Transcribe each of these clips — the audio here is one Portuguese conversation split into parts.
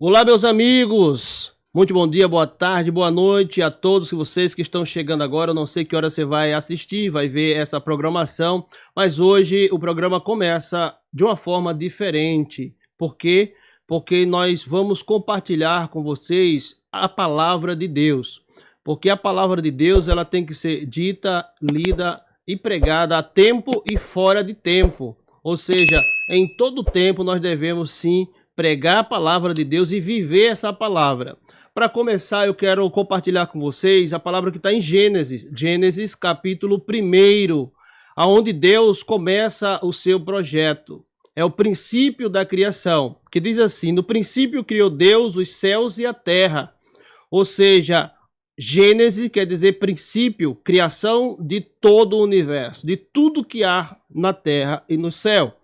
Olá, meus amigos! Muito bom dia, boa tarde, boa noite a todos vocês que estão chegando agora. Eu não sei que hora você vai assistir, vai ver essa programação, mas hoje o programa começa de uma forma diferente. Por quê? Porque nós vamos compartilhar com vocês a palavra de Deus. Porque a palavra de Deus ela tem que ser dita, lida e pregada a tempo e fora de tempo. Ou seja, em todo tempo nós devemos sim pregar a palavra de Deus e viver essa palavra. Para começar, eu quero compartilhar com vocês a palavra que está em Gênesis capítulo 1, onde Deus começa o seu projeto. É o princípio da criação, que diz assim: no princípio criou Deus os céus e a terra. Ou seja, Gênesis quer dizer princípio, criação de todo o universo, de tudo que há na terra e no céu.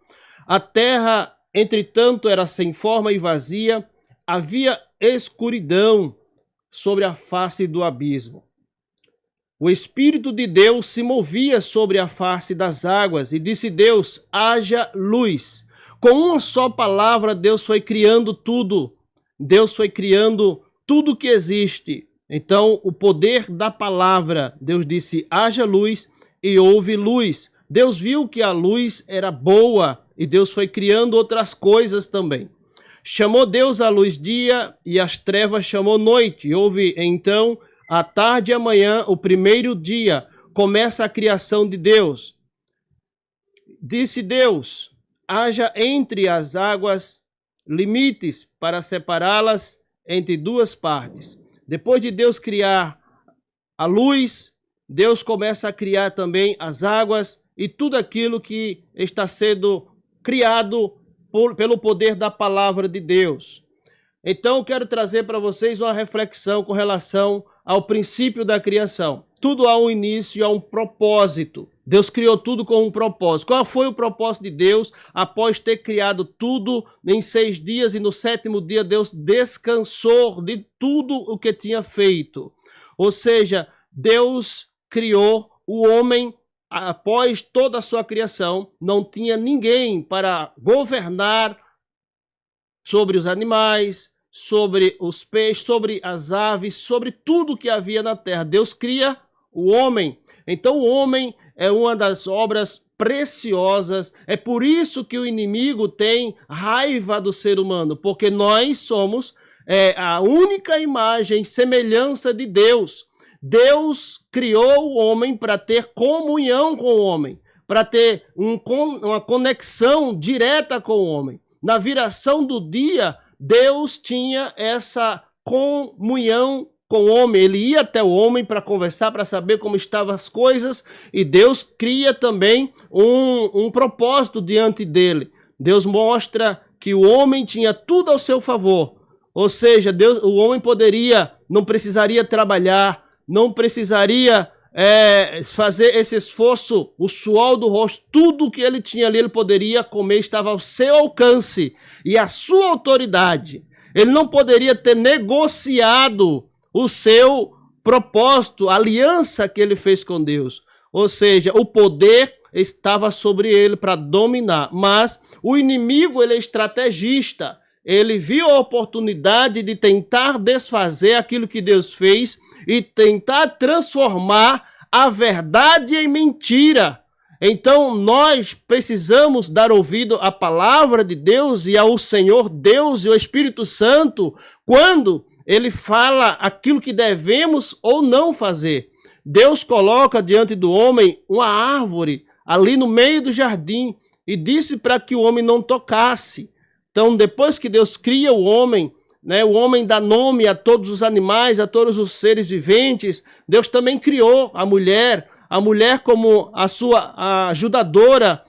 A terra, entretanto, era sem forma e vazia, havia escuridão sobre a face do abismo. O Espírito de Deus se movia sobre a face das águas e disse Deus: haja luz. Com uma só palavra, Deus foi criando tudo. Deus foi criando tudo que existe. Então, o poder da palavra, Deus disse: haja luz, e houve luz. Deus viu que a luz era boa e Deus foi criando outras coisas também. Chamou Deus a luz dia e as trevas chamou noite. E houve então a tarde e a manhã, o primeiro dia. Começa a criação de Deus. Disse Deus: haja entre as águas limites para separá-las entre duas partes. Depois de Deus criar a luz, Deus começa a criar também as águas e tudo aquilo que está sendo criado pelo poder da palavra de Deus. Então eu quero trazer para vocês uma reflexão com relação ao princípio da criação. Tudo há um início e há um propósito. Deus criou tudo com um propósito. Qual foi o propósito de Deus após ter criado tudo em 6 dias e no 7º dia Deus descansou de tudo o que tinha feito? Ou seja, Deus criou o homem. Após toda a sua criação, não tinha ninguém para governar sobre os animais, sobre os peixes, sobre as aves, sobre tudo que havia na terra. Deus cria o homem. Então o homem é uma das obras preciosas. É por isso que o inimigo tem raiva do ser humano, porque nós somos a única imagem e semelhança de Deus. Deus criou o homem para ter comunhão com o homem, para ter uma conexão direta com o homem. Na viração do dia, Deus tinha essa comunhão com o homem. Ele ia até o homem para conversar, para saber como estavam as coisas, e Deus cria também um propósito diante dele. Deus mostra que o homem tinha tudo ao seu favor. Ou seja, o homem não precisaria trabalhar, não precisaria fazer esse esforço, o suor do rosto, tudo que ele tinha ali, ele poderia comer, estava ao seu alcance e a sua autoridade. Ele não poderia ter negociado o seu propósito, a aliança que ele fez com Deus. Ou seja, o poder estava sobre ele para dominar, mas o inimigo ele é estrategista. Ele viu a oportunidade de tentar desfazer aquilo que Deus fez e tentar transformar a verdade em mentira. Então nós precisamos dar ouvido à palavra de Deus e ao Senhor Deus e ao Espírito Santo quando ele fala aquilo que devemos ou não fazer. Deus coloca diante do homem uma árvore ali no meio do jardim e disse para que o homem não tocasse. Então, depois que Deus cria o homem dá nome a todos os animais, a todos os seres viventes. Deus também criou a mulher como a sua ajudadora,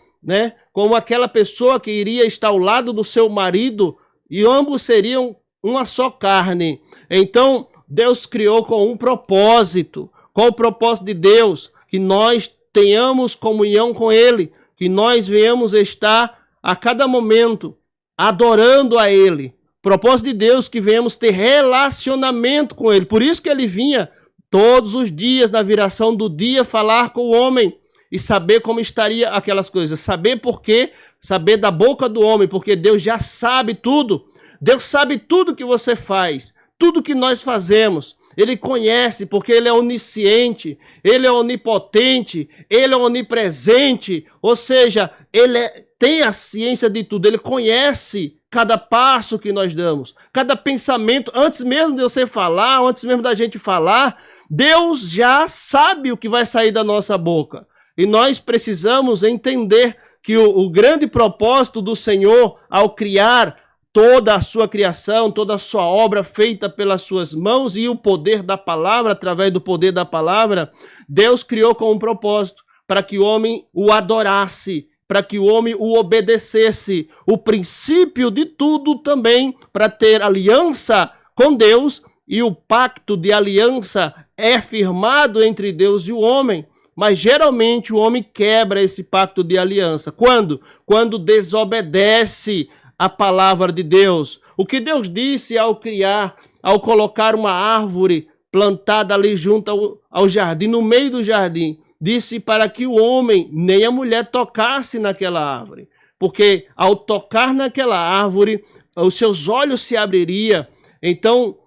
como aquela pessoa que iria estar ao lado do seu marido, e ambos seriam uma só carne. Então, Deus criou com um propósito. Qual o propósito de Deus? Que nós tenhamos comunhão com Ele, que nós venhamos estar a cada momento adorando a Ele. Propósito de Deus que venhamos ter relacionamento com Ele. Por isso que Ele vinha todos os dias, na viração do dia, falar com o homem e saber como estaria aquelas coisas. Saber por quê? Saber da boca do homem, porque Deus já sabe tudo. Deus sabe tudo que você faz, tudo que nós fazemos. Ele conhece porque Ele é onisciente, Ele é onipotente, Ele é onipresente, ou seja, Ele tem a ciência de tudo, Ele conhece cada passo que nós damos, cada pensamento, antes mesmo de você falar, antes mesmo da gente falar, Deus já sabe o que vai sair da nossa boca. E nós precisamos entender que o grande propósito do Senhor ao criar toda a sua criação, toda a sua obra feita pelas suas mãos e o poder da palavra, através do poder da palavra, Deus criou com um propósito, para que o homem o adorasse, para que o homem o obedecesse. O princípio de tudo também para ter aliança com Deus, e o pacto de aliança é firmado entre Deus e o homem. Mas geralmente o homem quebra esse pacto de aliança. Quando? Quando desobedece a palavra de Deus. O que Deus disse ao criar, ao colocar uma árvore plantada ali junto ao jardim, no meio do jardim, disse para que o homem nem a mulher tocasse naquela árvore. Porque ao tocar naquela árvore, os seus olhos se abririam, então,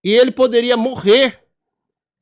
e ele poderia morrer.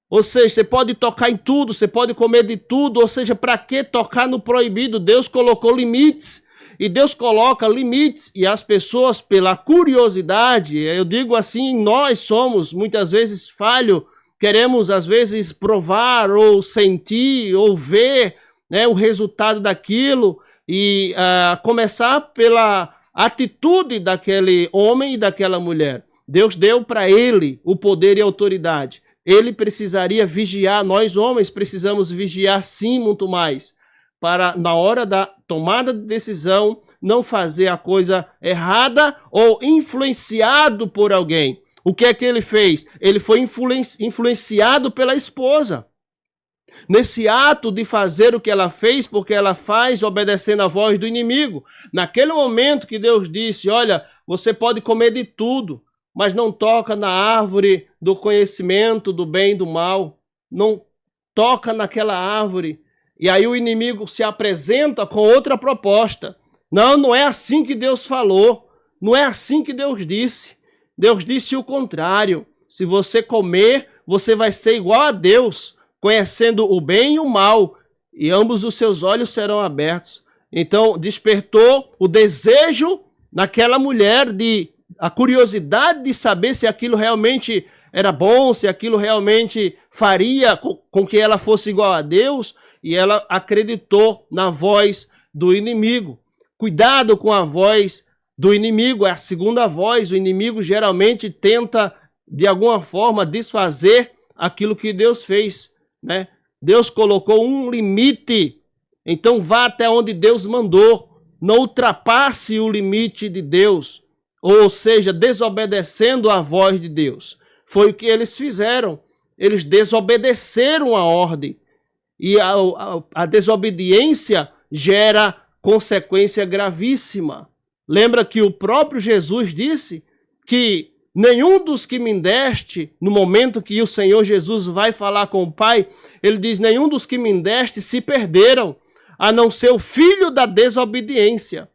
Ou seja, você pode tocar em tudo, você pode comer de tudo, ou seja, para que tocar no proibido? Deus colocou limites. E Deus coloca limites, e as pessoas, pela curiosidade, eu digo assim, nós somos muitas vezes falhos, queremos às vezes provar ou sentir ou ver, né, o resultado daquilo, e começar pela atitude daquele homem e daquela mulher. Deus deu para ele o poder e a autoridade. Ele precisaria vigiar, nós homens precisamos vigiar sim muito mais, para na hora da tomada de decisão não fazer a coisa errada ou influenciado por alguém. O que é que ele fez? Ele foi influenciado pela esposa. Nesse ato de fazer o que ela fez, porque ela faz obedecendo a voz do inimigo. Naquele momento que Deus disse, olha, você pode comer de tudo, mas não toca na árvore do conhecimento do bem e do mal. Não toca naquela árvore. E aí o inimigo se apresenta com outra proposta. Não, não é assim que Deus falou. Não é assim que Deus disse. Deus disse o contrário. Se você comer, você vai ser igual a Deus, conhecendo o bem e o mal, e ambos os seus olhos serão abertos. Então despertou o desejo naquela mulher, a curiosidade de saber se aquilo realmente era bom, se aquilo realmente faria com que ela fosse igual a Deus, e ela acreditou na voz do inimigo. Cuidado com a voz do inimigo, é a segunda voz. O inimigo geralmente tenta, de alguma forma, desfazer aquilo que Deus fez, né? Deus colocou um limite, então vá até onde Deus mandou. Não ultrapasse o limite de Deus, ou seja, desobedecendo a voz de Deus. Foi o que eles fizeram. Eles desobedeceram a ordem. E a desobediência gera consequência gravíssima. Lembra que o próprio Jesus disse que nenhum dos que me deste, no momento que o Senhor Jesus vai falar com o Pai, ele diz, nenhum dos que me deste se perderam, a não ser o filho da desobediência.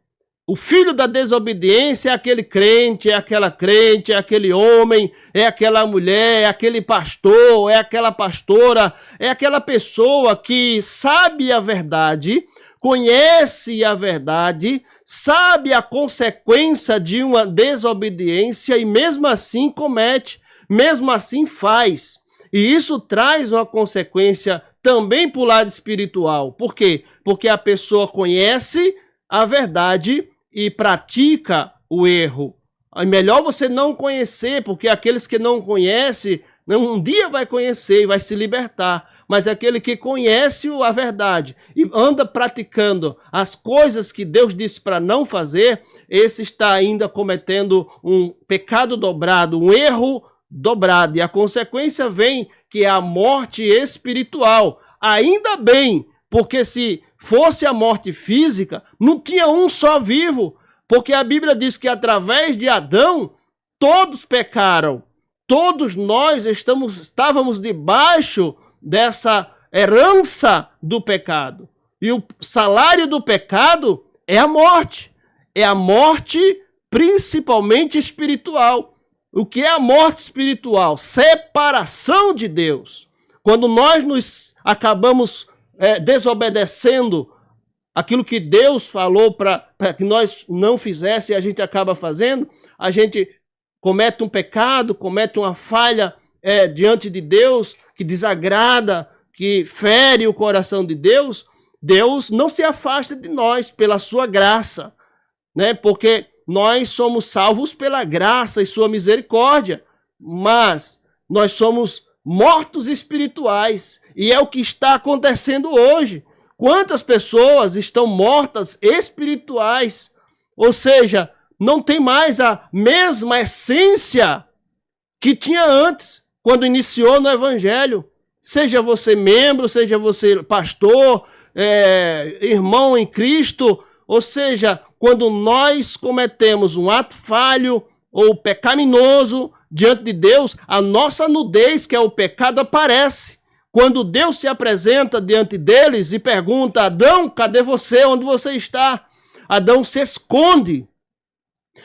O filho da desobediência é aquele crente, é aquela crente, é aquele homem, é aquela mulher, é aquele pastor, é aquela pastora, é aquela pessoa que sabe a verdade, conhece a verdade, sabe a consequência de uma desobediência e mesmo assim comete, mesmo assim faz. E isso traz uma consequência também para o lado espiritual. Por quê? Porque a pessoa conhece a verdade e pratica o erro. É melhor você não conhecer, porque aqueles que não conhecem, um dia vai conhecer e vai se libertar. Mas aquele que conhece a verdade e anda praticando as coisas que Deus disse para não fazer, esse está ainda cometendo um pecado dobrado, um erro dobrado. E a consequência vem que é a morte espiritual. Ainda bem, porque se fosse a morte física, não tinha um só vivo, porque a Bíblia diz que através de Adão, todos pecaram, todos nós estávamos debaixo dessa herança do pecado, e o salário do pecado é a morte principalmente espiritual. O que é a morte espiritual? Separação de Deus. Quando nós nos acabamos desobedecendo aquilo que Deus falou para que nós não fizéssemos e a gente acaba fazendo, a gente comete um pecado, comete uma falha diante de Deus, que desagrada, que fere o coração de Deus. Deus não se afasta de nós pela sua graça, né? Porque nós somos salvos pela graça e sua misericórdia, mas nós somos mortos espirituais, e é o que está acontecendo hoje. Quantas pessoas estão mortas espirituais? Ou seja, não tem mais a mesma essência que tinha antes, quando iniciou no Evangelho. Seja você membro, seja você pastor, irmão em Cristo, ou seja, quando nós cometemos um ato falho ou pecaminoso diante de Deus, a nossa nudez, que é o pecado, aparece. Quando Deus se apresenta diante deles e pergunta: Adão, cadê você? Onde você está? Adão se esconde.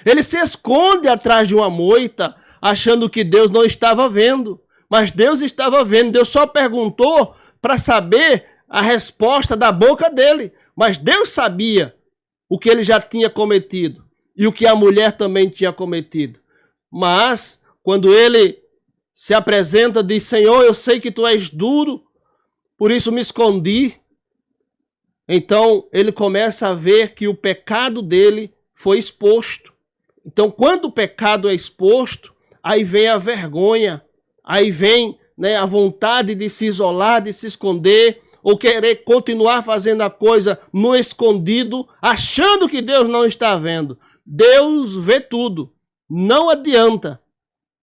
Ele se esconde atrás de uma moita, achando que Deus não estava vendo. Mas Deus estava vendo. Deus só perguntou para saber a resposta da boca dele. Mas Deus sabia o que ele já tinha cometido e o que a mulher também tinha cometido. Mas quando ele se apresenta, diz: Senhor, eu sei que tu és duro, por isso me escondi. Então ele começa a ver que o pecado dele foi exposto. Então, quando o pecado é exposto, aí vem a vergonha, aí vem, né, a vontade de se isolar, de se esconder, ou querer continuar fazendo a coisa no escondido, achando que Deus não está vendo. Deus vê tudo. Não adianta.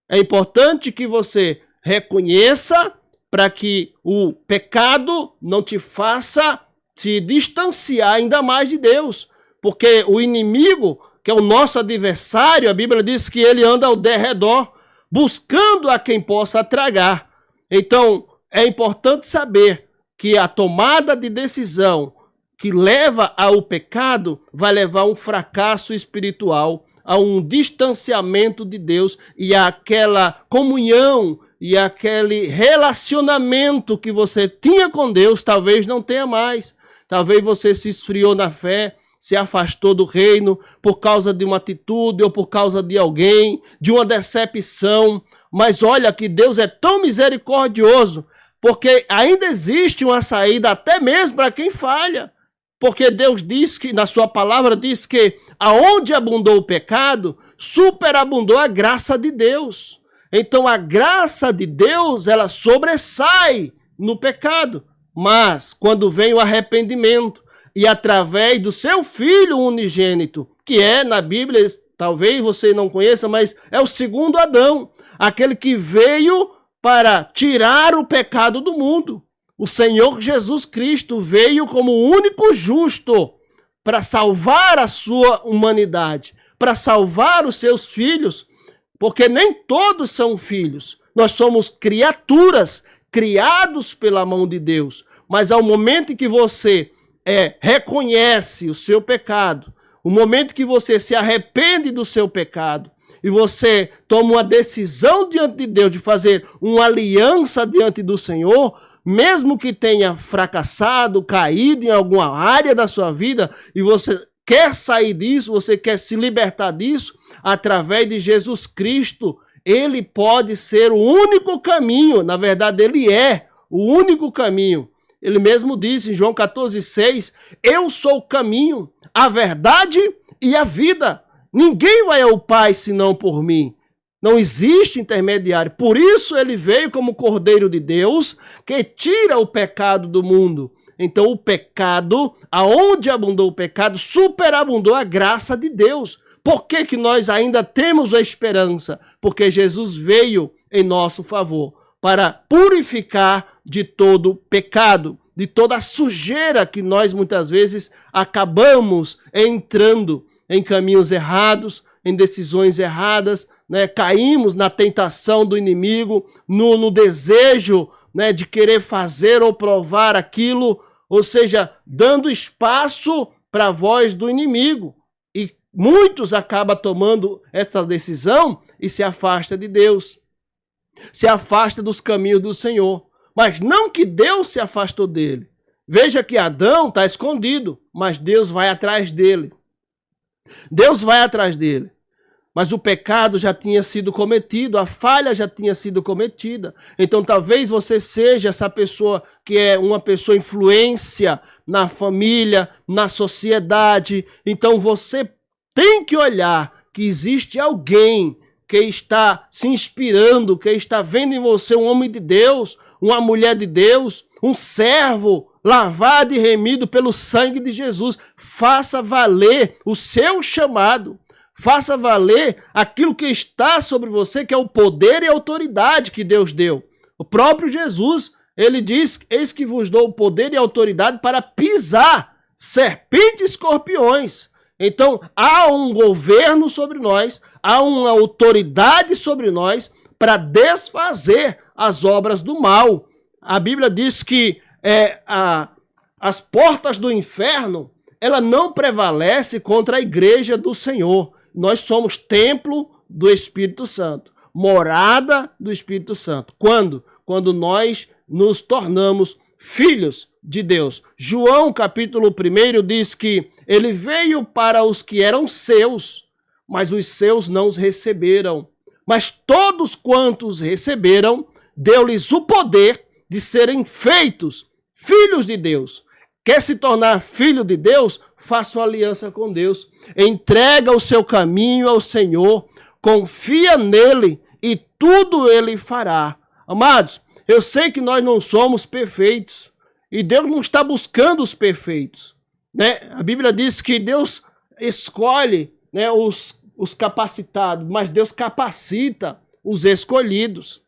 É importante que você reconheça para que o pecado não te faça se distanciar ainda mais de Deus. Porque o inimigo, que é o nosso adversário, a Bíblia diz que ele anda ao derredor, buscando a quem possa tragar. Então, é importante saber que a tomada de decisão que leva ao pecado vai levar a um fracasso espiritual, a um distanciamento de Deus, e aquela comunhão e aquele relacionamento que você tinha com Deus talvez não tenha mais. Talvez você se esfriou na fé, se afastou do reino por causa de uma atitude ou por causa de alguém, de uma decepção. Mas olha que Deus é tão misericordioso, porque ainda existe uma saída até mesmo para quem falha. Porque Deus diz que, na sua palavra, diz que aonde abundou o pecado, superabundou a graça de Deus. Então a graça de Deus, ela sobressai no pecado. Mas quando vem o arrependimento, e através do seu Filho unigênito, que é, na Bíblia, talvez você não conheça, mas é o segundo Adão, aquele que veio para tirar o pecado do mundo. O Senhor Jesus Cristo veio como o único justo para salvar a sua humanidade, para salvar os seus filhos, porque nem todos são filhos. Nós somos criaturas criados pela mão de Deus. Mas ao momento em que você reconhece o seu pecado, o momento que você se arrepende do seu pecado e você toma uma decisão diante de Deus de fazer uma aliança diante do Senhor, mesmo que tenha fracassado, caído em alguma área da sua vida, e você quer sair disso, você quer se libertar disso, através de Jesus Cristo, ele pode ser o único caminho. Na verdade, ele é o único caminho. Ele mesmo disse em João 14,6, eu sou o caminho, a verdade e a vida. Ninguém vai ao Pai senão por mim. Não existe intermediário. Por isso ele veio como Cordeiro de Deus, que tira o pecado do mundo. Então o pecado, aonde abundou o pecado, superabundou a graça de Deus. Por que que nós ainda temos a esperança? Porque Jesus veio em nosso favor para purificar de todo pecado, de toda a sujeira que nós muitas vezes acabamos entrando em caminhos errados, em decisões erradas, né? Caímos na tentação do inimigo, no desejo, né, de querer fazer ou provar aquilo, ou seja, dando espaço para a voz do inimigo. E muitos acabam tomando essa decisão e se afasta de Deus, se afasta dos caminhos do Senhor. Mas não que Deus se afastou dele. Veja que Adão está escondido, mas Deus vai atrás dele. Deus vai atrás dele. Mas o pecado já tinha sido cometido, a falha já tinha sido cometida. Então talvez você seja essa pessoa que é uma pessoa influência na família, na sociedade. Então você tem que olhar que existe alguém que está se inspirando, que está vendo em você um homem de Deus, uma mulher de Deus, um servo lavado e remido pelo sangue de Jesus. Faça valer o seu chamado. Faça valer aquilo que está sobre você, que é o poder e a autoridade que Deus deu. O próprio Jesus, ele diz, eis que vos dou o poder e a autoridade para pisar serpentes e escorpiões. Então, há um governo sobre nós, há uma autoridade sobre nós para desfazer as obras do mal. A Bíblia diz que as portas do inferno, ela não prevalece contra a igreja do Senhor. Nós somos templo do Espírito Santo, morada do Espírito Santo. Quando? Quando nós nos tornamos filhos de Deus. João, capítulo 1, diz que ele veio para os que eram seus, mas os seus não os receberam. Mas todos quantos receberam, deu-lhes o poder de serem feitos filhos de Deus. Quer se tornar filho de Deus? Faça uma aliança com Deus. Entrega o seu caminho ao Senhor. Confia nele e tudo ele fará. Amados, eu sei que nós não somos perfeitos. E Deus não está buscando os perfeitos, né? A Bíblia diz que Deus escolhe, né, os capacitados, mas Deus capacita os escolhidos,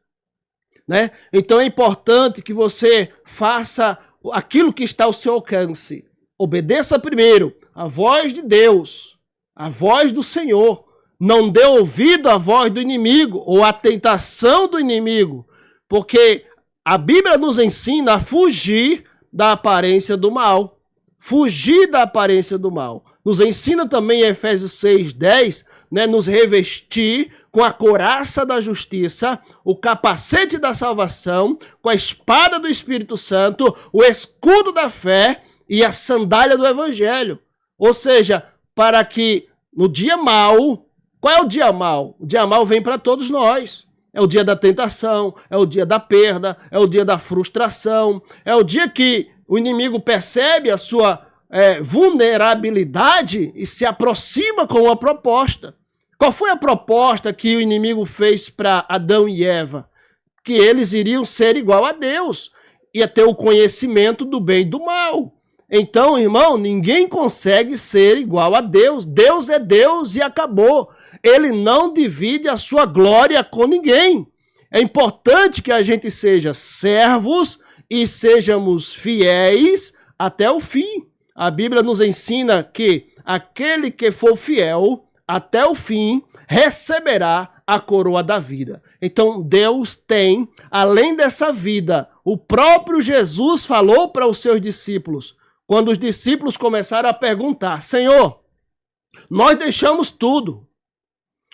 né? Então é importante que você faça aquilo que está ao seu alcance. Obedeça primeiro a voz de Deus, a voz do Senhor. Não dê ouvido à voz do inimigo ou à tentação do inimigo, porque a Bíblia nos ensina a fugir da aparência do mal. Fugir da aparência do mal. Nos ensina também em Efésios 6:10, né, nos revestir com a couraça da justiça, o capacete da salvação, com a espada do Espírito Santo, o escudo da fé e a sandália do Evangelho. Ou seja, para que no dia mau, qual é o dia mau? O dia mau vem para todos nós. É o dia da tentação, é o dia da perda, é o dia da frustração, é o dia que o inimigo percebe a sua vulnerabilidade e se aproxima com uma proposta. Qual foi a proposta que o inimigo fez para Adão e Eva? Que eles iriam ser igual a Deus, ia ter o conhecimento do bem e do mal. Então, irmão, ninguém consegue ser igual a Deus. Deus é Deus e acabou. Ele não divide a sua glória com ninguém. É importante que a gente seja servos e sejamos fiéis até o fim. A Bíblia nos ensina que aquele que for fiel até o fim receberá a coroa da vida. Então Deus tem, além dessa vida, o próprio Jesus falou para os seus discípulos, quando os discípulos começaram a perguntar: Senhor, nós deixamos tudo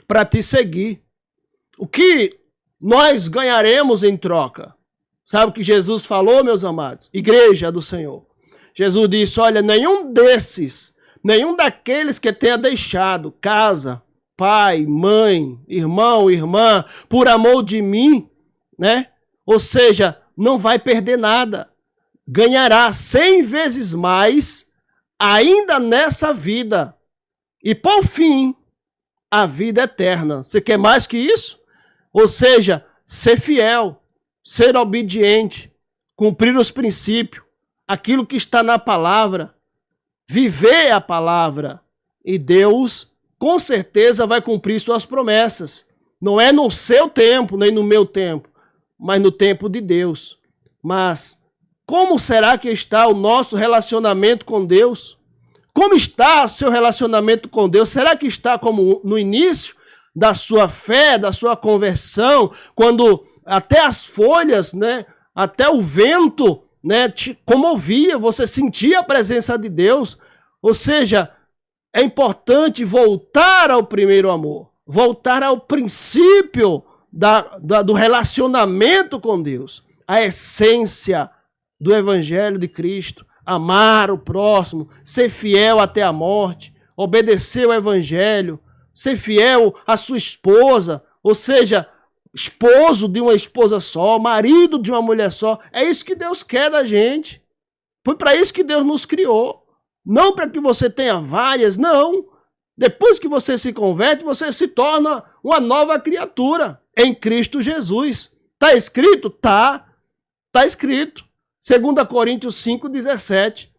para te seguir. O que nós ganharemos em troca? Sabe o que Jesus falou, meus amados? Igreja do Senhor. Jesus disse: olha, nenhum daqueles que tenha deixado casa, pai, mãe, irmão, irmã, por amor de mim, né? Ou seja, não vai perder nada. Ganhará 100 vezes mais ainda nessa vida. E por fim, a vida eterna. Você quer mais que isso? Ou seja, ser fiel, ser obediente, cumprir os princípios, aquilo que está na palavra, viver a palavra. E Deus, com certeza, vai cumprir suas promessas. Não é no seu tempo, nem no meu tempo, mas no tempo de Deus. Mas como será que está o nosso relacionamento com Deus? Como está o seu relacionamento com Deus? Será que está como no início da sua fé, da sua conversão, quando até as folhas, né, até o vento, né, te comovia, você sentia a presença de Deus? Ou seja, é importante voltar ao primeiro amor, voltar ao princípio do relacionamento com Deus, a essência do Evangelho de Cristo, amar o próximo, ser fiel até a morte, obedecer o Evangelho, ser fiel à sua esposa, ou seja, esposo de uma esposa só, marido de uma mulher só. É isso que Deus quer da gente. Foi para isso que Deus nos criou. Não para que você tenha várias, não. Depois que você se converte, você se torna uma nova criatura em Cristo Jesus. Está escrito? Tá. Está escrito. 2 Coríntios 5,17.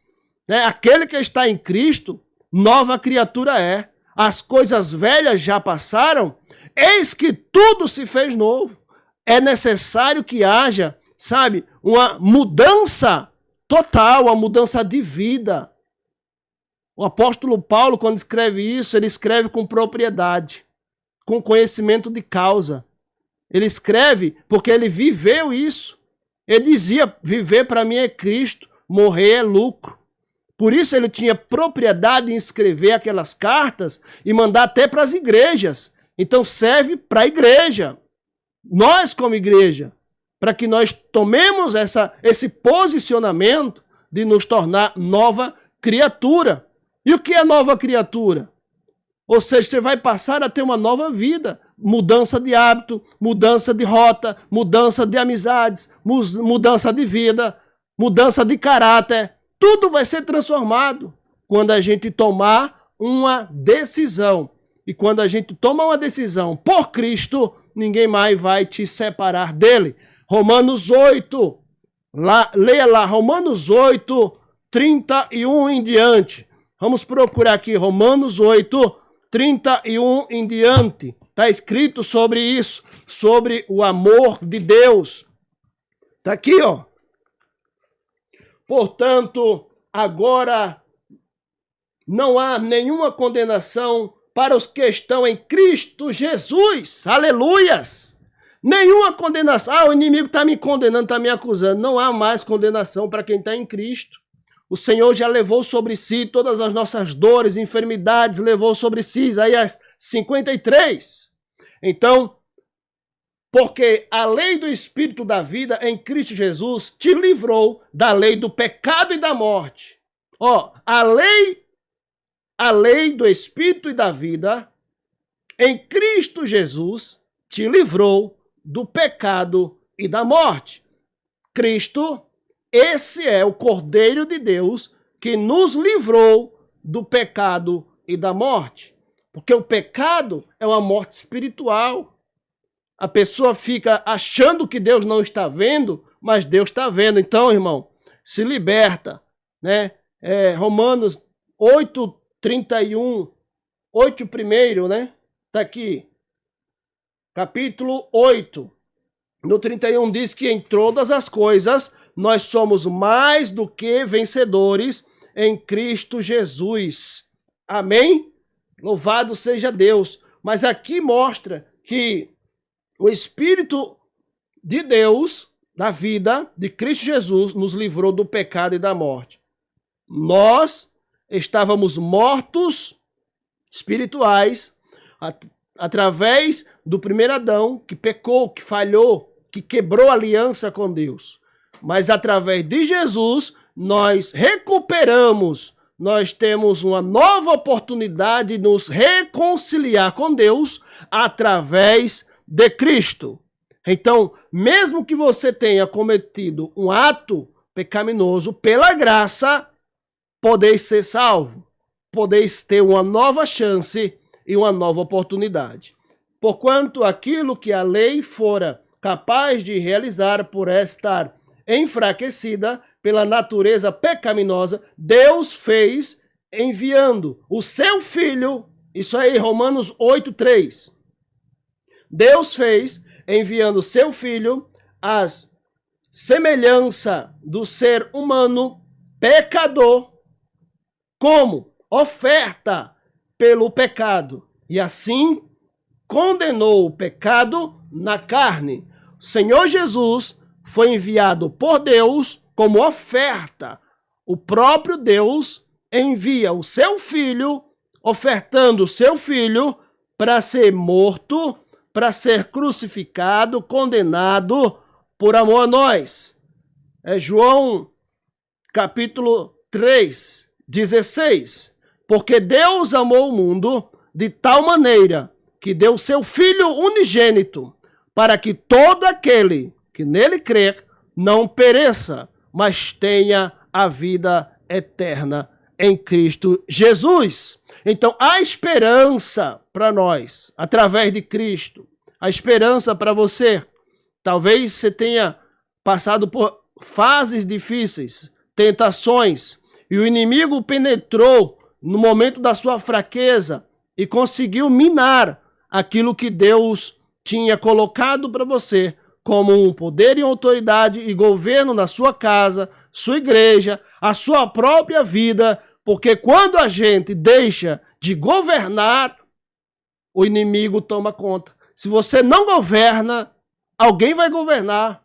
Aquele que está em Cristo, nova criatura é. As coisas velhas já passaram, eis que tudo se fez novo. É necessário que haja, sabe, uma mudança total, uma mudança de vida. O apóstolo Paulo, quando escreve isso, ele escreve com propriedade, com conhecimento de causa. Ele escreve porque ele viveu isso. Ele dizia, viver para mim é Cristo, morrer é lucro. Por isso ele tinha propriedade em escrever aquelas cartas e mandar até para as igrejas. Então serve para a igreja, nós como igreja, para que nós tomemos esse posicionamento de nos tornar nova criatura. E o que é nova criatura? Ou seja, você vai passar a ter uma nova vida, mudança de hábito, mudança de rota, mudança de amizades, mudança de vida, mudança de caráter. Tudo vai ser transformado quando a gente tomar uma decisão. E quando a gente toma uma decisão por Cristo, ninguém mais vai te separar dele. Romanos 8, leia lá, Romanos 8, 31 em diante. Vamos procurar aqui, Romanos 8, 31 em diante. Está escrito sobre isso, sobre o amor de Deus. Está aqui, ó. Portanto, agora não há nenhuma condenação para os que estão em Cristo Jesus. Aleluias! Nenhuma condenação. O inimigo está me condenando, está me acusando. Não há mais condenação para quem está em Cristo. O Senhor já levou sobre si todas as nossas dores, enfermidades, levou sobre si. Isaías 53. Então, porque a lei do Espírito da vida em Cristo Jesus te livrou da lei do pecado e da morte. Ó, a lei do Espírito e da vida em Cristo Jesus te livrou do pecado e da morte. Cristo, esse é o Cordeiro de Deus que nos livrou do pecado e da morte. Porque o pecado é uma morte espiritual. A pessoa fica achando que Deus não está vendo, mas Deus está vendo. Então, irmão, se liberta, né? Romanos 8, 31, 8 primeiro, né? Está aqui. Capítulo 8. No 31 diz que em todas as coisas nós somos mais do que vencedores em Cristo Jesus. Amém? Louvado seja Deus. Mas aqui mostra que o Espírito de Deus, da vida de Cristo Jesus, nos livrou do pecado e da morte. Nós estávamos mortos espirituais através do primeiro Adão, que pecou, que falhou, que quebrou a aliança com Deus. Mas através de Jesus, nós recuperamos, nós temos uma nova oportunidade de nos reconciliar com Deus através de Cristo. Então, mesmo que você tenha cometido um ato pecaminoso, pela graça, podeis ser salvo, podeis ter uma nova chance e uma nova oportunidade. Porquanto aquilo que a lei fora capaz de realizar por estar enfraquecida pela natureza pecaminosa, Deus fez enviando o seu Filho, isso aí, Romanos 8:3. Deus fez enviando o seu Filho às semelhança do ser humano pecador, como oferta pelo pecado, e assim condenou o pecado na carne. O Senhor Jesus foi enviado por Deus como oferta. O próprio Deus envia o seu Filho ofertando seu filho para ser morto, para ser crucificado, condenado por amor a nós. É João capítulo 3, 16. Porque Deus amou o mundo de tal maneira que deu seu Filho unigênito, para que todo aquele que nele crer não pereça, mas tenha a vida eterna em Cristo Jesus. Então, há esperança para nós, através de Cristo. A esperança para você. Talvez você tenha passado por fases difíceis, tentações, e o inimigo penetrou no momento da sua fraqueza e conseguiu minar aquilo que Deus tinha colocado para você como um poder e autoridade e governo na sua casa, sua igreja, a sua própria vida, porque quando a gente deixa de governar, o inimigo toma conta. Se você não governa, alguém vai governar.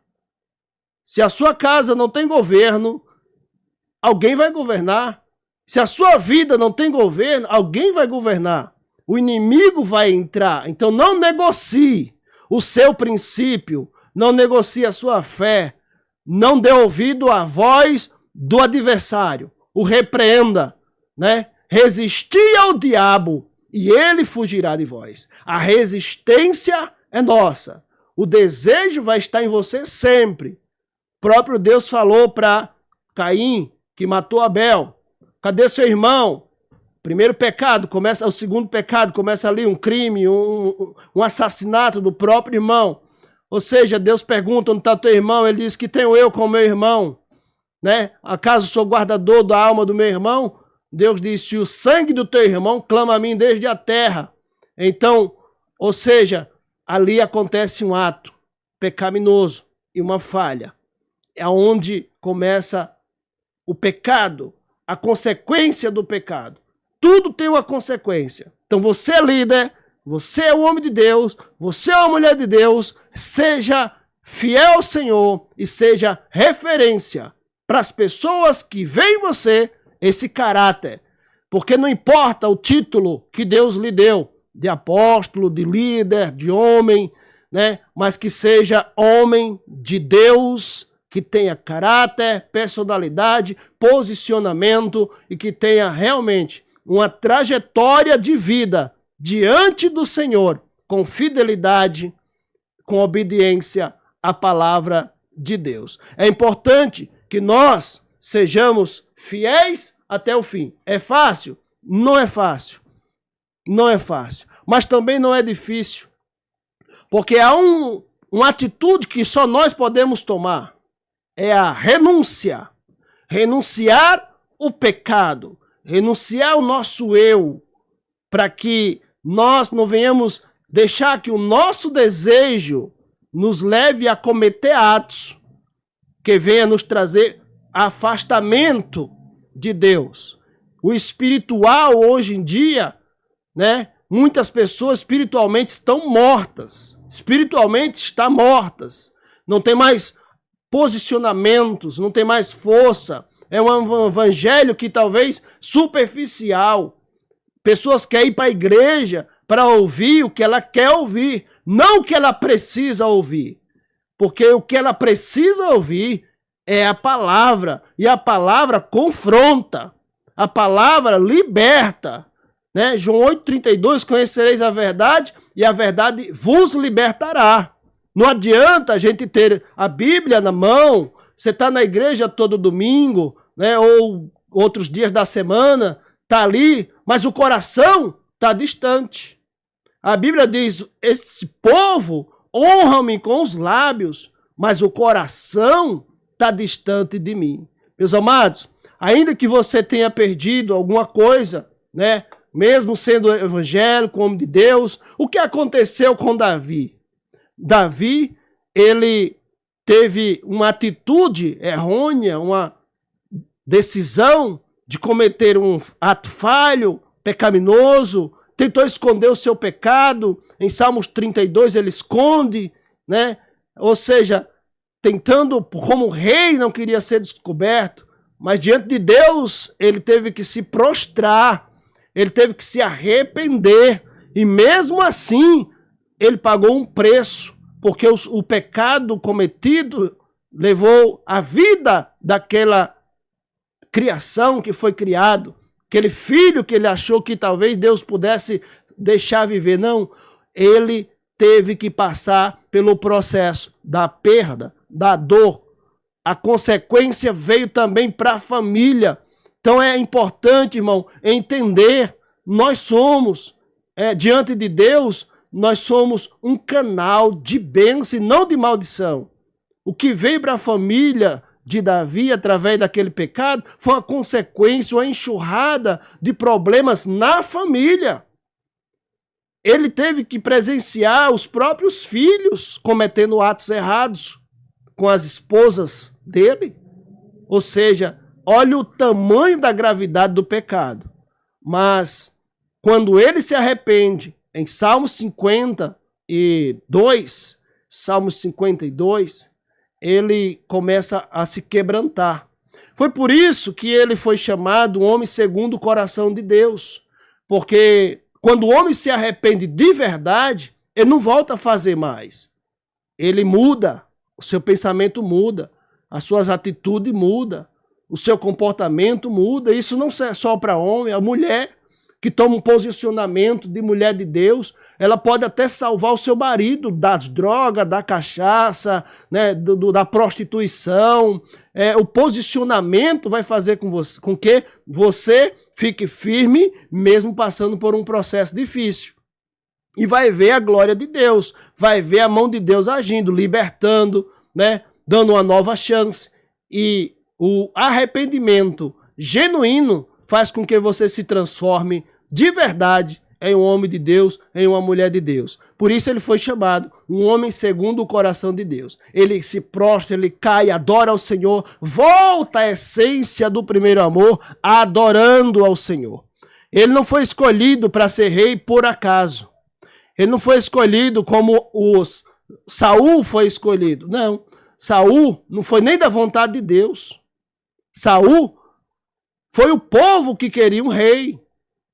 Se a sua casa não tem governo, alguém vai governar. Se a sua vida não tem governo, alguém vai governar. O inimigo vai entrar. Então não negocie o seu princípio, não negocie a sua fé, não dê ouvido à voz do adversário. O repreenda, né? Resistir ao diabo e ele fugirá de vós. A resistência é nossa. O desejo vai estar em você sempre. O próprio Deus falou para Caim, que matou Abel: cadê seu irmão? Primeiro pecado, o segundo pecado, começa ali um crime, um assassinato do próprio irmão. Ou seja, Deus pergunta: onde está teu irmão? Ele diz: que tenho eu com meu irmão, né? Acaso sou guardador da alma do meu irmão? Deus disse: o sangue do teu irmão clama a mim desde a terra. Então, ou seja, ali acontece um ato pecaminoso e uma falha. É onde começa o pecado, a consequência do pecado. Tudo tem uma consequência. Então você é líder, você é o homem de Deus, você é a mulher de Deus, seja fiel ao Senhor e seja referência para as pessoas que veem em você esse caráter. Porque não importa o título que Deus lhe deu, de apóstolo, de líder, de homem, né? Mas que seja homem de Deus, que tenha caráter, personalidade, posicionamento e que tenha realmente uma trajetória de vida diante do Senhor, com fidelidade, com obediência à palavra de Deus. É importante que nós sejamos fiéis até o fim. É fácil? Não é fácil. Não é fácil. Mas também não é difícil. Porque há uma atitude que só nós podemos tomar. É a renúncia. Renunciar o pecado. Renunciar o nosso eu. Para que nós não venhamos deixar que o nosso desejo nos leve a cometer atos que venha nos trazer afastamento de Deus. O espiritual hoje em dia, né? Muitas pessoas espiritualmente estão mortas. Espiritualmente estão mortas. Não tem mais posicionamentos, não tem mais força. É um evangelho que talvez superficial. Pessoas querem ir para a igreja para ouvir o que ela quer ouvir, não o que ela precisa ouvir. Porque o que ela precisa ouvir é a palavra. E a palavra confronta. A palavra liberta. Né? João 8,32, conhecereis a verdade e a verdade vos libertará. Não adianta a gente ter a Bíblia na mão, você está na igreja todo domingo, né? Ou outros dias da semana, está ali, mas o coração está distante. A Bíblia diz: esse povo honra-me com os lábios, mas o coração está distante de mim. Meus amados, ainda que você tenha perdido alguma coisa, né? Mesmo sendo evangélico, homem de Deus, o que aconteceu com Davi? Davi, ele teve uma atitude errônea, uma decisão de cometer um ato falho, pecaminoso, tentou esconder o seu pecado. Em Salmos 32 ele esconde, né? Ou seja, tentando, como rei, não queria ser descoberto, mas diante de Deus ele teve que se prostrar, ele teve que se arrepender. E mesmo assim, ele pagou um preço, porque o pecado cometido levou a vida daquela criação que foi criado, aquele filho que ele achou que talvez Deus pudesse deixar viver. Não, ele teve que passar pelo processo da perda, da dor. A consequência veio também para a família. Então é importante, irmão, entender, nós somos, diante de Deus, nós somos um canal de bênção e não de maldição. O que veio para a família de Davi através daquele pecado foi uma consequência, uma enxurrada de problemas na família. Ele teve que presenciar os próprios filhos cometendo atos errados com as esposas dele. Ou seja, olha o tamanho da gravidade do pecado. Mas quando ele se arrepende, em Salmos 52, ele começa a se quebrantar. Foi por isso que ele foi chamado um homem segundo o coração de Deus. Porque quando o homem se arrepende de verdade, ele não volta a fazer mais. Ele muda, o seu pensamento muda, as suas atitudes mudam, o seu comportamento muda. Isso não é só para homem, a mulher que toma um posicionamento de mulher de Deus, ela pode até salvar o seu marido das drogas, da cachaça, né, da prostituição. O posicionamento vai fazer com que você fique firme, mesmo passando por um processo difícil. E vai ver a glória de Deus, vai ver a mão de Deus agindo, libertando, né, dando uma nova chance. E o arrependimento genuíno faz com que você se transforme de verdade em um homem de Deus, em uma mulher de Deus. Por isso ele foi chamado um homem segundo o coração de Deus. Ele se prostra, ele cai, adora ao Senhor, volta à essência do primeiro amor, adorando ao Senhor. Ele não foi escolhido para ser rei por acaso. Ele não foi escolhido como Saul foi escolhido. Não, Saul não foi nem da vontade de Deus. Saul foi o povo que queria um rei,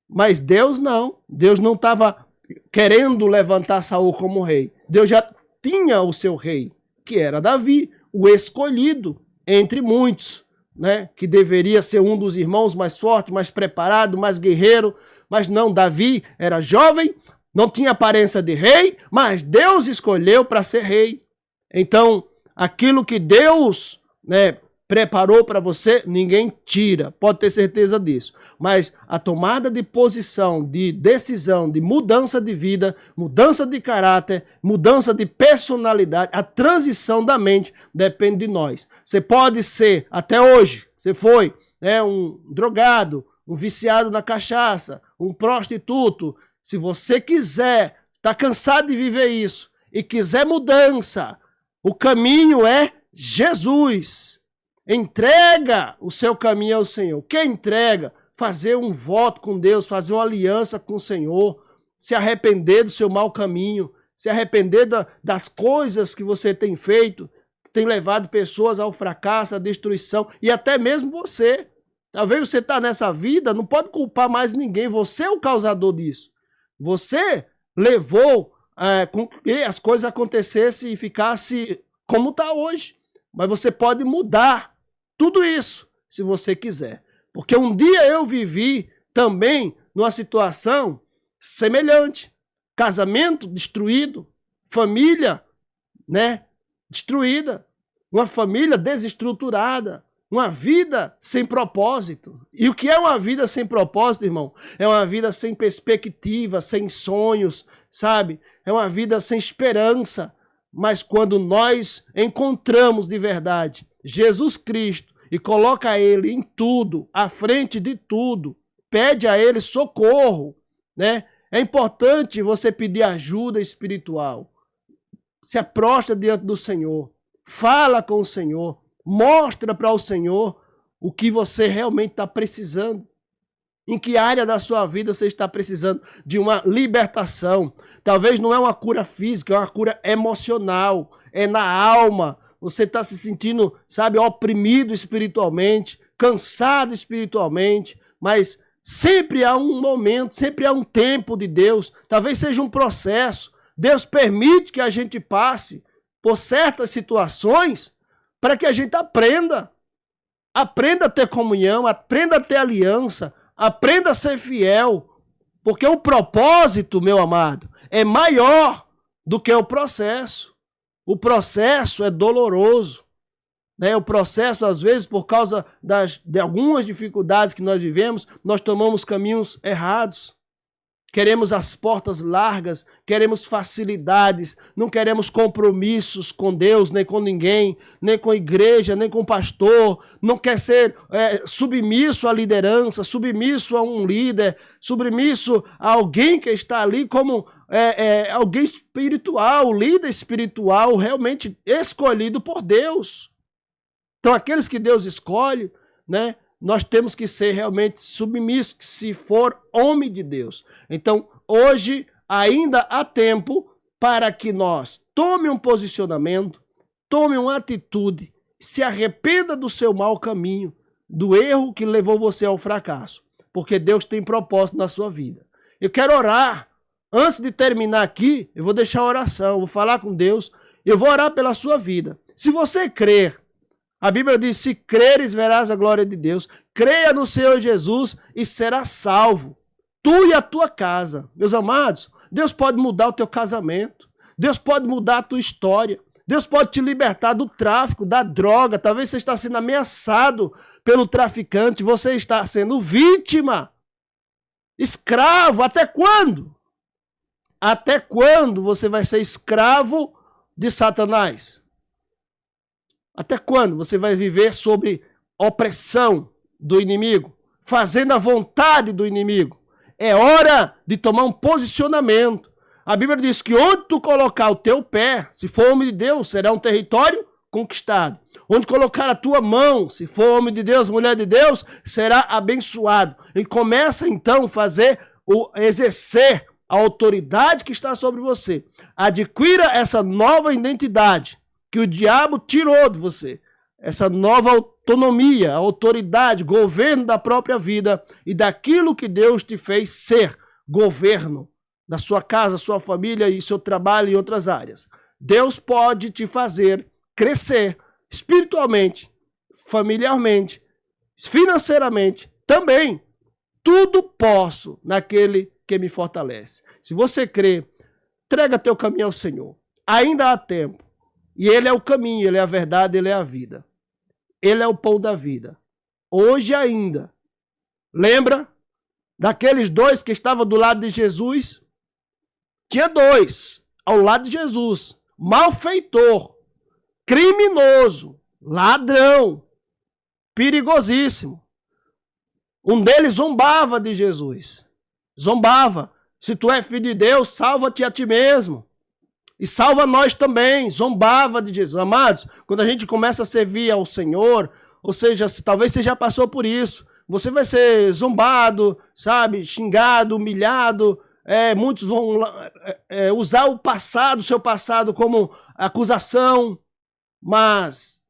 mas Deus não. Deus não estava querendo levantar Saul como rei. Deus já tinha o seu rei, que era Davi, o escolhido entre muitos, né? Que deveria ser um dos irmãos mais fortes, mais preparado, mais guerreiro. Mas não, Davi era jovem, não tinha aparência de rei, mas Deus escolheu para ser rei. Então, aquilo que Deus, né, preparou para você, ninguém tira, pode ter certeza disso. Mas a tomada de posição, de decisão, de mudança de vida, mudança de caráter, mudança de personalidade, a transição da mente depende de nós. Você pode ser, até hoje, você foi, né, um drogado, um viciado na cachaça, um prostituto. Se você quiser, está cansado de viver isso e quiser mudança, o caminho é Jesus. Entrega o seu caminho ao Senhor. Quem entrega? Fazer um voto com Deus, fazer uma aliança com o Senhor, se arrepender do seu mau caminho, se arrepender das coisas que você tem feito, que tem levado pessoas ao fracasso, à destruição, e até mesmo você. Talvez você está nessa vida, não pode culpar mais ninguém, você é o causador disso. Você levou com que as coisas acontecessem e ficassem como está hoje. Mas você pode mudar tudo isso, se você quiser. Porque um dia eu vivi também numa situação semelhante. Casamento destruído, família, né, destruída, uma família desestruturada, uma vida sem propósito. E o que é uma vida sem propósito, irmão? É uma vida sem perspectiva, sem sonhos, sabe? É uma vida sem esperança. Mas quando nós encontramos de verdade Jesus Cristo e coloca Ele em tudo, à frente de tudo, pede a Ele socorro, né? É importante você pedir ajuda espiritual. Se prostra diante do Senhor, fala com o Senhor, mostra para o Senhor o que você realmente está precisando. Em que área da sua vida você está precisando de uma libertação? Talvez não é uma cura física, é uma cura emocional, é na alma. Você está se sentindo, sabe, oprimido espiritualmente, cansado espiritualmente, mas Sempre há um momento, sempre há um tempo de Deus. Talvez seja um processo. Deus permite que a gente passe por certas situações para que a gente aprenda. Aprenda a ter comunhão, aprenda a ter aliança, aprenda a ser fiel. Porque o propósito, meu amado, é maior do que o processo. O processo é doloroso. O processo, às vezes, por causa de algumas dificuldades que nós vivemos, nós tomamos caminhos errados. Queremos as portas largas, queremos facilidades, não queremos compromissos com Deus, nem com ninguém, nem com a igreja, nem com o pastor. Não quer ser submisso à liderança, submisso a um líder, submisso a alguém que está ali como alguém espiritual, líder espiritual, realmente escolhido por Deus. Então, aqueles que Deus escolhe, nós temos que ser realmente submissos, se for homem de Deus. Então, hoje ainda há tempo para que nós tome um posicionamento, tome uma atitude, se arrependa do seu mau caminho, do erro que levou você ao fracasso, porque Deus tem propósito na sua vida. Eu quero orar. Antes de terminar aqui, eu vou deixar a oração, vou falar com Deus, eu vou orar pela sua vida. Se você crer, a Bíblia diz, se creres, verás a glória de Deus. Creia no Senhor Jesus e serás salvo. Tu e a tua casa. Meus amados, Deus pode mudar o teu casamento. Deus pode mudar a tua história. Deus pode te libertar do tráfico, da droga. Talvez você está sendo ameaçado pelo traficante. Você está sendo vítima. Escravo. Até quando? Até quando você vai ser escravo de Satanás? Até quando você vai viver sob opressão do inimigo, fazendo a vontade do inimigo? É hora de tomar um posicionamento. A Bíblia diz que onde tu colocar o teu pé, se for homem de Deus, será um território conquistado. Onde colocar a tua mão, se for homem de Deus, mulher de Deus, será abençoado. E começa então a exercer a autoridade que está sobre você. Adquira essa nova identidade que o diabo tirou de você, essa nova autonomia, autoridade, governo da própria vida e daquilo que Deus te fez ser, governo da sua casa, sua família e seu trabalho e outras áreas. Deus pode te fazer crescer espiritualmente, familiarmente, financeiramente, também. Tudo posso naquele que me fortalece. Se você crê, entrega teu caminho ao Senhor. Ainda há tempo. E Ele é o caminho, Ele é a verdade, Ele é a vida. Ele é o pão da vida. Hoje ainda. Lembra daqueles dois que estavam do lado de Jesus? Tinha dois ao lado de Jesus. Malfeitor, criminoso, ladrão, perigosíssimo. Um deles zombava de Jesus. Zombava. Se tu é filho de Deus, salva-te a ti mesmo. E salva nós também, zombava de Jesus. Amados, quando a gente começa a servir ao Senhor, ou seja, talvez você já passou por isso, você vai ser zombado, sabe, xingado, humilhado, muitos vão usar o passado, o seu passado como acusação, mas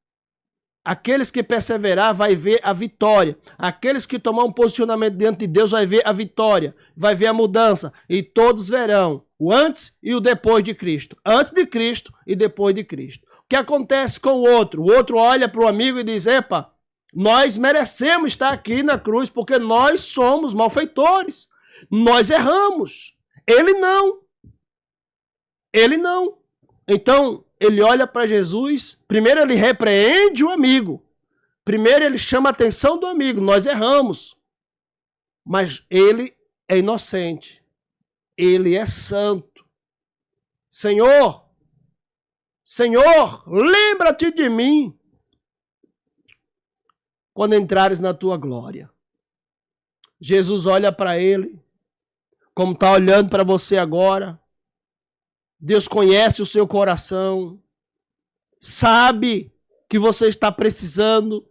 aqueles que perseverar vai ver a vitória. Aqueles que tomar um posicionamento diante de Deus vai ver a vitória, vai ver a mudança. E todos verão o antes e o depois de Cristo. Antes de Cristo e depois de Cristo. O que acontece com o outro? O outro olha para o amigo e diz, epa, nós merecemos estar aqui na cruz porque nós somos malfeitores. Nós erramos. Ele não. Ele não. Então, ele olha para Jesus, primeiro ele repreende o amigo, primeiro ele chama a atenção do amigo, nós erramos, mas ele é inocente, ele é santo. Senhor, lembra-te de mim quando entrares na tua glória. Jesus olha para ele, como está olhando para você agora. Deus conhece o seu coração, sabe que você está precisando.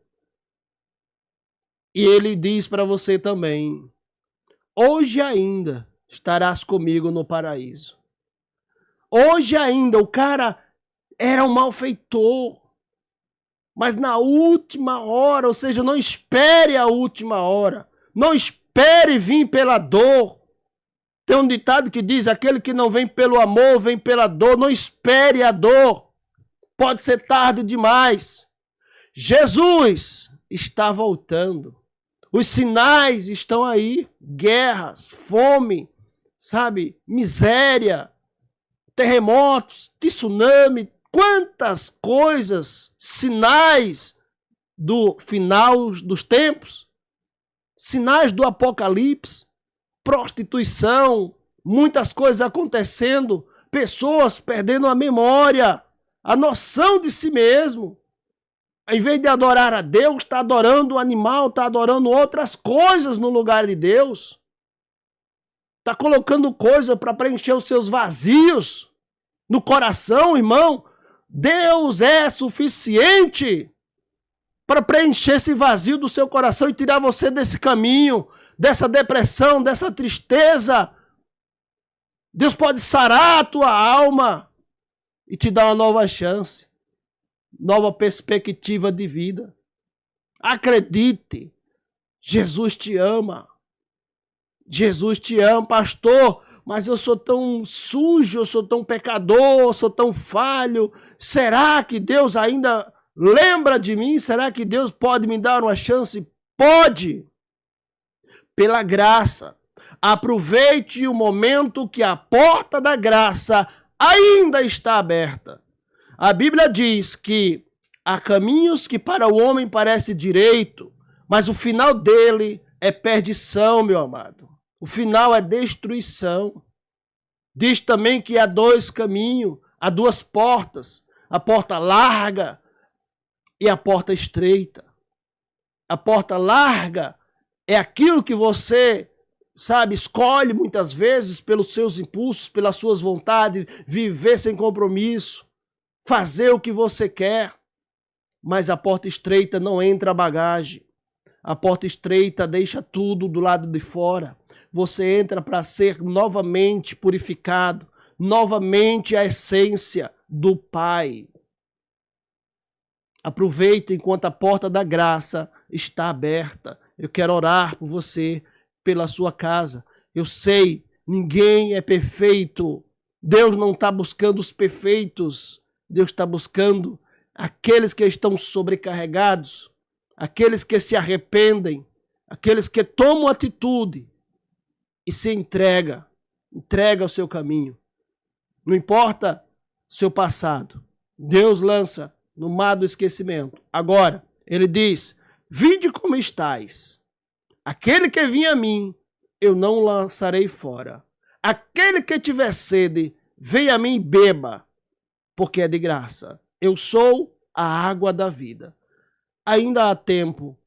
E Ele diz para você também, hoje ainda estarás comigo no paraíso. Hoje ainda, o cara era um malfeitor, mas na última hora, ou seja, não espere a última hora, não espere espere vir pela dor. Tem um ditado que diz, aquele que não vem pelo amor, vem pela dor. Não espere a dor. Pode ser tarde demais. Jesus está voltando. Os sinais estão aí. Guerras, fome, sabe? Miséria, terremotos, tsunami. Quantas coisas, sinais do final dos tempos. Sinais do apocalipse. Prostituição, muitas coisas acontecendo, pessoas perdendo a memória, a noção de si mesmo. Em vez de adorar a Deus, está adorando o animal, está adorando outras coisas no lugar de Deus. Está colocando coisa para preencher os seus vazios no coração, irmão. Deus é suficiente para preencher esse vazio do seu coração e tirar você desse caminho, dessa depressão, dessa tristeza. Deus pode sarar a tua alma e te dar uma nova chance, nova perspectiva de vida. Acredite, Jesus te ama. Jesus te ama, pastor, mas eu sou tão sujo, eu sou tão pecador, eu sou tão falho. Será que Deus ainda lembra de mim? Será que Deus pode me dar uma chance? Pode! Pela graça. Aproveite o momento que a porta da graça ainda está aberta. A Bíblia diz que há caminhos que para o homem parece direito, mas o final dele é perdição, meu amado. O final é destruição. Diz também que há dois caminhos, há duas portas, a porta larga e a porta estreita. A porta larga é aquilo que você, sabe, escolhe muitas vezes pelos seus impulsos, pelas suas vontades, viver sem compromisso, fazer o que você quer. Mas a porta estreita não entra a bagagem. A porta estreita deixa tudo do lado de fora. Você entra para ser novamente purificado, novamente a essência do Pai. Aproveite enquanto a porta da graça está aberta. Eu quero orar por você, pela sua casa. Eu sei, ninguém é perfeito. Deus não está buscando os perfeitos. Deus está buscando aqueles que estão sobrecarregados, aqueles que se arrependem, aqueles que tomam atitude e se entrega ao seu caminho. Não importa seu passado. Deus lança no mar do esquecimento. Agora, ele diz, vinde como estais. Aquele que vinha a mim, eu não lançarei fora. Aquele que tiver sede, venha a mim e beba, porque é de graça. Eu sou a água da vida. Ainda há tempo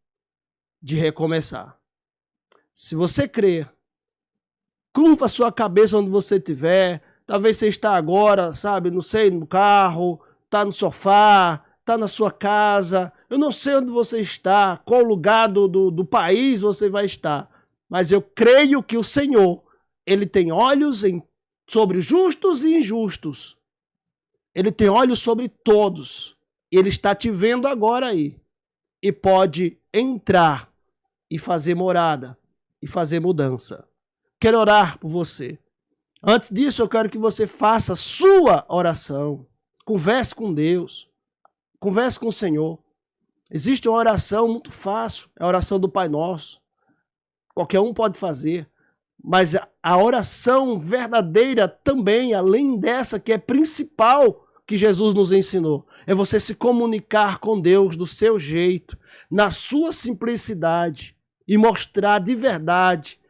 de recomeçar. Se você crer, curva a sua cabeça onde você estiver. Talvez você está agora, sabe, não sei, no carro, está no sofá, está na sua casa. Eu não sei onde você está, qual lugar do país você vai estar. Mas eu creio que o Senhor, Ele tem olhos sobre justos e injustos. Ele tem olhos sobre todos. Ele está te vendo agora aí. E pode entrar e fazer morada e fazer mudança. Quero orar por você. Antes disso, eu quero que você faça a sua oração. Converse com Deus. Converse com o Senhor. Existe uma oração muito fácil. É a oração do Pai Nosso. Qualquer um pode fazer. Mas a oração verdadeira também, além dessa que é principal que Jesus nos ensinou, é você se comunicar com Deus do seu jeito, na sua simplicidade e mostrar de verdade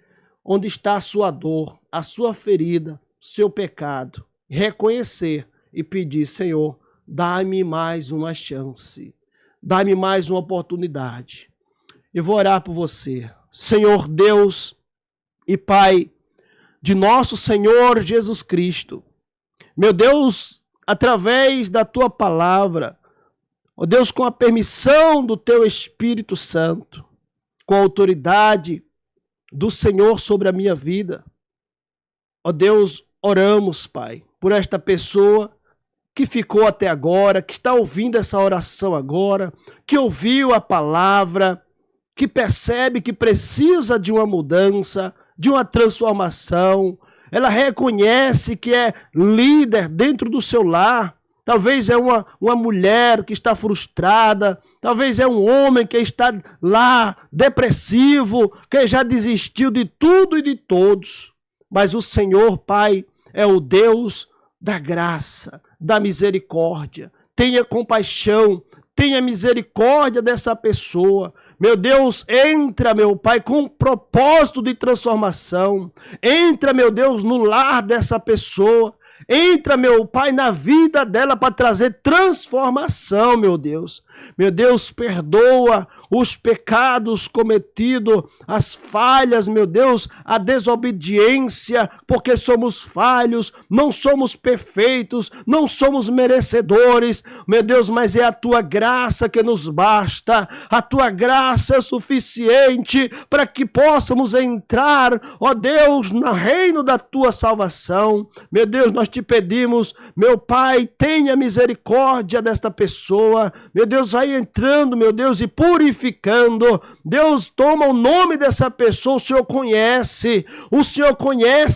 onde está a sua dor, a sua ferida, o seu pecado. Reconhecer e pedir, Senhor, dá-me mais uma chance, dá-me mais uma oportunidade. Eu vou orar por você. Senhor Deus e Pai de nosso Senhor Jesus Cristo, meu Deus, através da Tua palavra, ó Deus, com a permissão do Teu Espírito Santo, com a autoridade do Senhor sobre a minha vida, ó Deus, oramos, Pai, por esta pessoa que ficou até agora, que está ouvindo essa oração agora, que ouviu a palavra, que percebe que precisa de uma mudança, de uma transformação. Ela reconhece que é líder dentro do seu lar. Talvez é uma mulher que está frustrada, talvez é um homem que está lá depressivo, que já desistiu de tudo e de todos. Mas o Senhor, Pai, é o Deus da graça, da misericórdia. Tenha compaixão, tenha misericórdia dessa pessoa. Meu Deus, entra, meu Pai, com um propósito de transformação. Entra, meu Deus, no lar dessa pessoa. Entra, meu Pai, na vida dela para trazer transformação, meu Deus. Meu Deus, perdoa os pecados cometidos, as falhas, meu Deus, a desobediência, porque somos falhos, não somos perfeitos, não somos merecedores, meu Deus, mas é a Tua graça que nos basta, a Tua graça é suficiente para que possamos entrar, ó Deus, no reino da Tua salvação. Meu Deus, nós te pedimos, meu Pai, tenha misericórdia desta pessoa, meu Deus, vai entrando, meu Deus, e purificando. Deus, toma o nome dessa pessoa, o Senhor conhece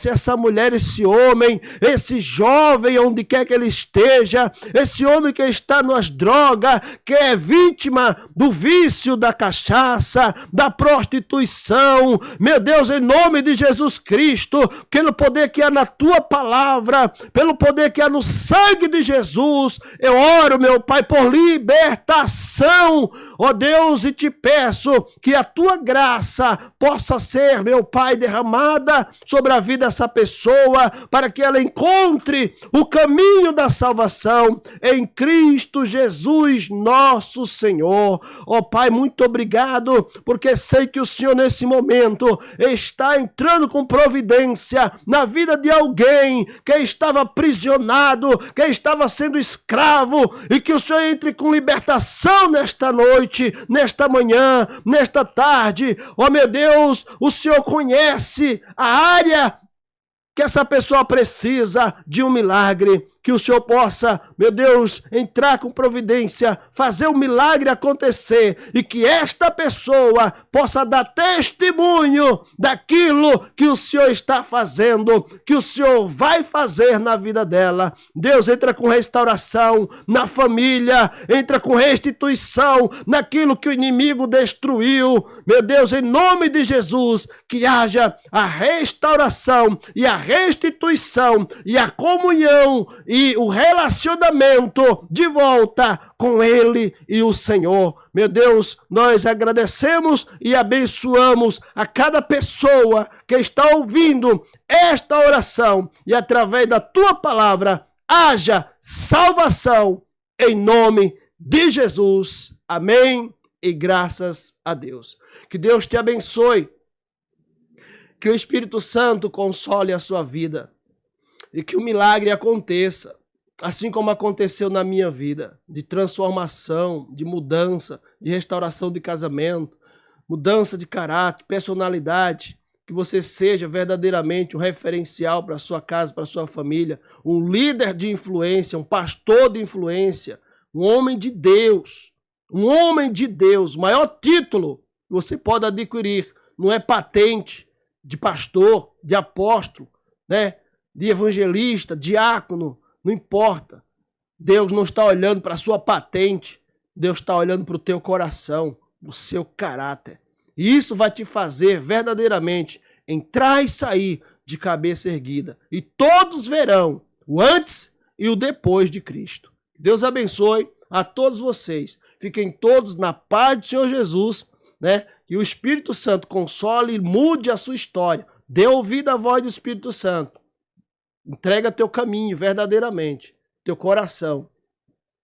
essa mulher, esse homem, esse jovem, onde quer que ele esteja, esse homem que está nas drogas, que é vítima do vício da cachaça, da prostituição. Meu Deus, em nome de Jesus Cristo, pelo poder que há na Tua palavra, pelo poder que há no sangue de Jesus, eu oro, meu Pai, por libertação, ó Deus, e te peço que a Tua graça possa ser, meu Pai, derramada sobre a vida dessa pessoa, para que ela encontre o caminho da salvação em Cristo Jesus, nosso Senhor. Ó Pai, muito obrigado, porque sei que o Senhor nesse momento está entrando com providência na vida de alguém que estava aprisionado, que estava sendo escravo, e que o Senhor entre com libertação nesta noite, nesta manhã, nesta tarde. Ó meu Deus, o Senhor conhece a área que essa pessoa precisa de um milagre, que o Senhor possa, meu Deus, entrar com providência, fazer o milagre acontecer, e que esta pessoa possa dar testemunho daquilo que o Senhor está fazendo, que o Senhor vai fazer na vida dela. Deus, entra com restauração na família, entra com restituição naquilo que o inimigo destruiu. Meu Deus, em nome de Jesus, que haja a restauração e a restituição e a comunhão e o relacionamento de volta com Ele e o Senhor. Meu Deus, nós agradecemos e abençoamos a cada pessoa que está ouvindo esta oração, e através da Tua palavra haja salvação em nome de Jesus. Amém e graças a Deus. Que Deus te abençoe, que o Espírito Santo console a sua vida, e que o milagre aconteça, assim como aconteceu na minha vida, de transformação, de mudança, de restauração de casamento, mudança de caráter, personalidade, que você seja verdadeiramente um referencial para a sua casa, para a sua família, um líder de influência, um pastor de influência, um homem de Deus, o maior título que você pode adquirir, não é patente de pastor, de apóstolo, né? De evangelista, diácono, não importa. Deus não está olhando para a sua patente, Deus está olhando para o teu coração, o seu caráter. E isso vai te fazer verdadeiramente entrar e sair de cabeça erguida. E todos verão o antes e o depois de Cristo. Deus abençoe a todos vocês. Fiquem todos na paz do Senhor Jesus, né? E o Espírito Santo console e mude a sua história. Dê ouvido à voz do Espírito Santo. Entrega teu caminho verdadeiramente, teu coração.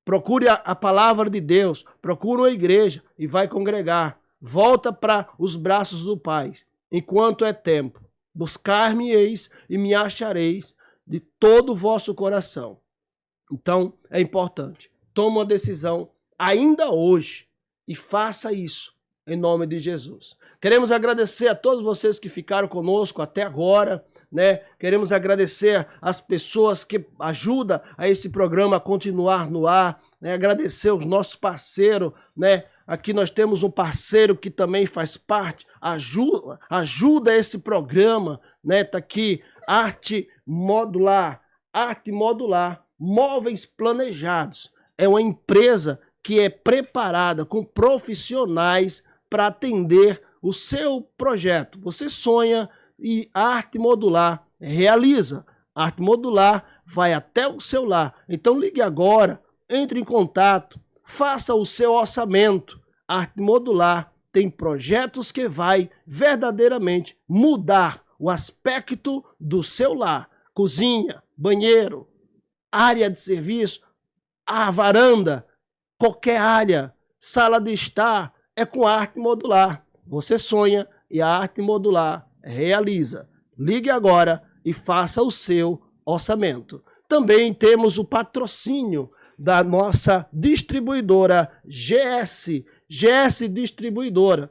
Procure a palavra de Deus, procure uma igreja e vai congregar. Volta para os braços do Pai, enquanto é tempo. Buscar-me-eis e me achareis de todo o vosso coração. Então, é importante. Toma uma decisão ainda hoje e faça isso em nome de Jesus. Queremos agradecer a todos vocês que ficaram conosco até agora, né? Queremos agradecer as pessoas que ajudam a esse programa a continuar no ar, né? Agradecer os nossos parceiros, né? Aqui nós temos um parceiro que também faz parte, ajuda esse programa, né? Tá aqui, Arte Modular, Móveis Planejados. É uma empresa que é preparada com profissionais para atender o seu projeto. Você sonha e a Arte Modular realiza. A Arte Modular vai até o seu lar. Então ligue agora, entre em contato, faça o seu orçamento. A Arte Modular tem projetos que vai verdadeiramente mudar o aspecto do seu lar. Cozinha, banheiro, área de serviço, a varanda, qualquer área, sala de estar, é com a Arte Modular. Você sonha e a Arte Modular realiza. Ligue agora e faça o seu orçamento. Também temos o patrocínio da nossa distribuidora GS Distribuidora.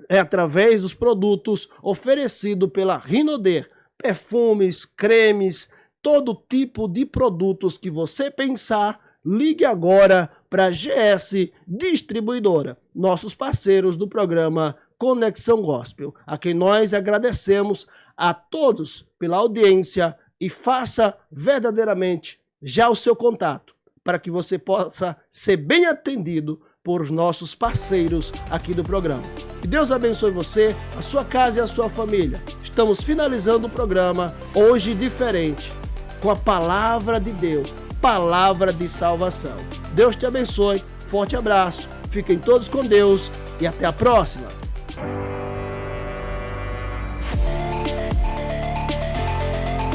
É através dos produtos oferecidos pela Rinoder, perfumes, cremes, todo tipo de produtos que você pensar, ligue agora para a GS Distribuidora, nossos parceiros do programa Conexão Gospel, a quem nós agradecemos a todos pela audiência e faça verdadeiramente já o seu contato para que você possa ser bem atendido por nossos parceiros aqui do programa. Que Deus abençoe você, a sua casa e a sua família. Estamos finalizando o programa hoje diferente, com a palavra de Deus, palavra de salvação. Deus te abençoe, forte abraço, fiquem todos com Deus e até a próxima.